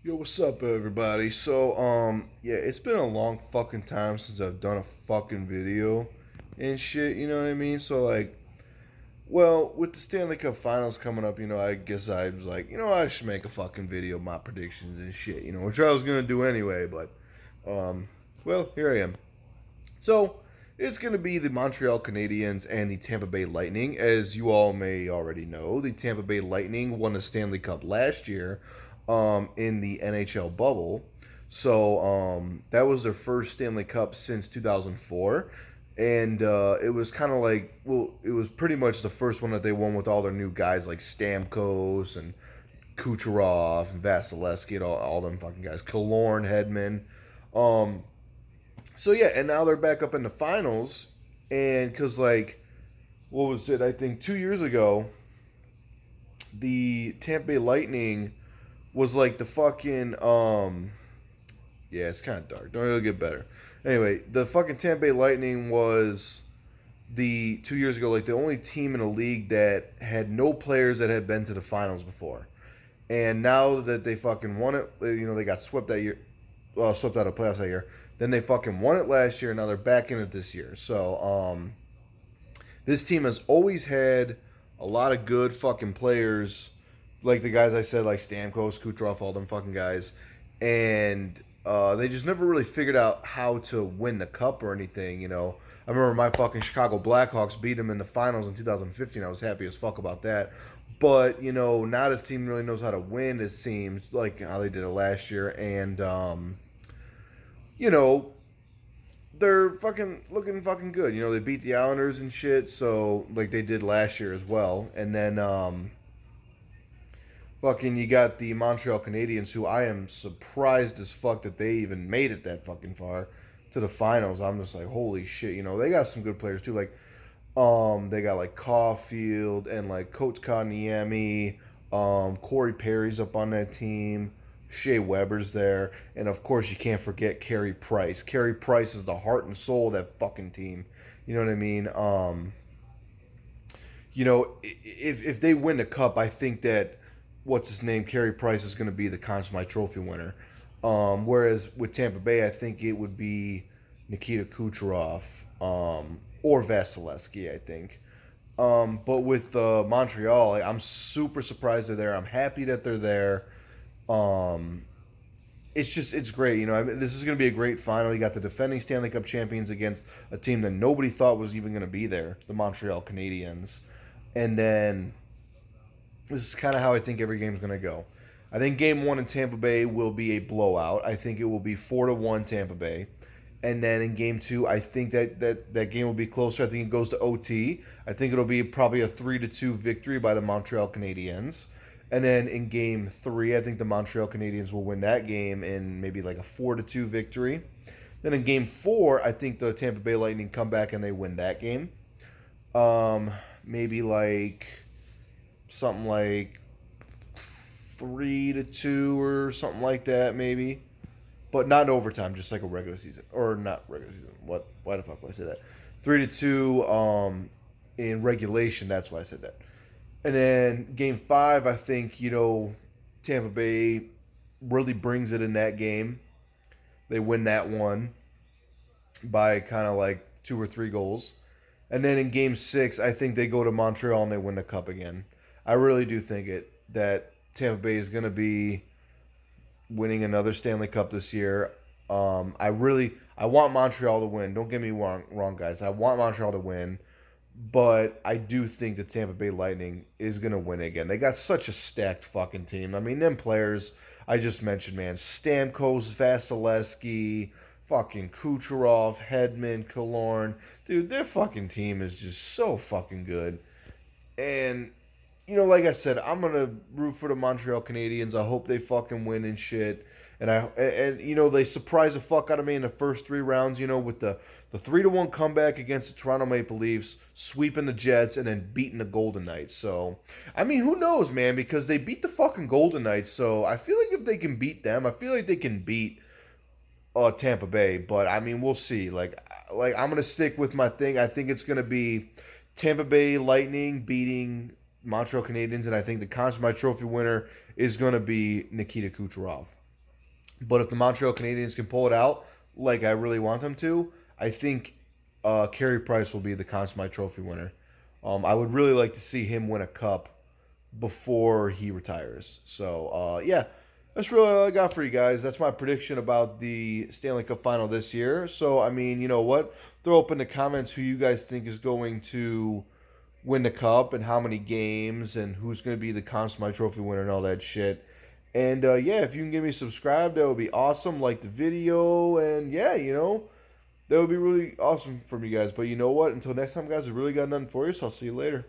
Yo, what's up, everybody? Yeah, it's been a long fucking time since I've done a fucking video and shit, you know what I mean? With the Stanley Cup Finals coming up, I guess I was like, I should make a fucking video of my predictions and shit, which I was gonna do anyway, um, here I am. So, it's gonna be the Montreal Canadiens and the Tampa Bay Lightning. As you all may already know, the Tampa Bay Lightning won the Stanley Cup last year, in the NHL bubble. That was their first Stanley Cup since 2004. And it was kind of like, it was pretty much the first one that they won with all their new guys like Stamkos and Kucherov and Vasilevsky and all them fucking guys. Killorn, Hedman. Um, and now they're back up in the finals. And because, like, what was it? I think 2 years ago, the Tampa Bay Lightning was like the fucking yeah, it's kind of dark. Don't really get better. Anyway, the fucking Tampa Bay Lightning was the 2 years ago like the only team in a league that had no players that had been to the finals before. And now that they fucking won it, they got swept that year. Well, swept out of playoffs that year. Then they fucking won it last year. Now they're back in it this year. This team has always had a lot of good fucking players, like the guys I said, like Stamkos, Kucherov, all them fucking guys, and they just never really figured out how to win the cup or anything. I remember my fucking Chicago Blackhawks beat them in the finals in 2015. I was happy as fuck about that. But now this team really knows how to win. It seems like how they did it last year, and you know they're fucking looking fucking good. They beat the Islanders and shit, so like they did last year as well. And then fucking you got the Montreal Canadiens, who I am surprised as fuck that they even made it that fucking far to the finals. I'm just like, holy shit. They got some good players too. Like they got like Caulfield and like Coach Kaniemi. Corey Perry's up on that team. Shea Weber's there, and of course you can't forget Carey Price. Carey Price is the heart and soul of that fucking team. You know what I mean? If they win the cup, I think that what's his name, Carey Price, is going to be the Conn Smythe Trophy winner. Whereas with Tampa Bay, I think it would be Nikita Kucherov or Vasilevsky. I think. But with Montreal, I'm super surprised they're there. I'm happy that they're there. Um, it's great. This is going to be a great final. You got the defending Stanley Cup champions against a team that nobody thought was even going to be there, the Montreal Canadiens. And then this is kind of how I think every game is going to go. I think Game One in Tampa Bay will be a blowout. I think it will be 4-1 Tampa Bay. And then in Game Two, I think that game will be closer. I think it goes to OT. I think it'll be probably a 3-2 victory by the Montreal Canadiens. And then in Game Three, I think the Montreal Canadiens will win that game in maybe like a 4-2 victory. Then in Game Four, I think the Tampa Bay Lightning come back and they win that game. Maybe like something like 3-2 or something like that, maybe. But not in overtime, just like a regular season, or not regular season. What? Why the fuck would I say that? 3-2 in regulation. That's why I said that. And then Game Five, I think Tampa Bay really brings it in that game. They win that one by kind of like 2 or 3 goals. And then in Game Six, I think they go to Montreal and they win the cup again. I really do think that Tampa Bay is going to be winning another Stanley Cup this year. I want Montreal to win. Don't get me wrong, guys. I want Montreal to win, but I do think the Tampa Bay Lightning is gonna win again. They got such a stacked fucking team. I mean, them players I just mentioned, man. Stamkos, Vasilevsky, fucking Kucherov, Hedman, Killorn. Dude, their fucking team is just so fucking good. And like I said, I'm gonna root for the Montreal Canadiens. I hope they fucking win and shit. And they surprised the fuck out of me in the first 3 rounds. With the 3-1 comeback against the Toronto Maple Leafs, sweeping the Jets, and then beating the Golden Knights. So I mean, who knows, man? Because they beat the fucking Golden Knights. So I feel like if they can beat them, I feel like they can beat Tampa Bay. But I mean, we'll see. Like I'm gonna stick with my thing. I think it's gonna be Tampa Bay Lightning beating Montreal Canadiens, and I think the Conn Smythe Trophy winner is going to be Nikita Kucherov. But if the Montreal Canadiens can pull it out, like I really want them to, I think Carey Price will be the Conn Smythe Trophy winner. I would really like to see him win a cup before he retires. So, yeah, that's really all I got for you guys. That's my prediction about the Stanley Cup final this year. So, I mean, you know what? Throw up in the comments who you guys think is going to win the cup and how many games and who's going to be the Conn Smythe Trophy winner and all that shit. And yeah, if you can get me subscribed, that would be awesome. Like the video, and yeah, that would be really awesome from you guys. But you know what? Until next time, guys, I really got nothing for you, so I'll see you later.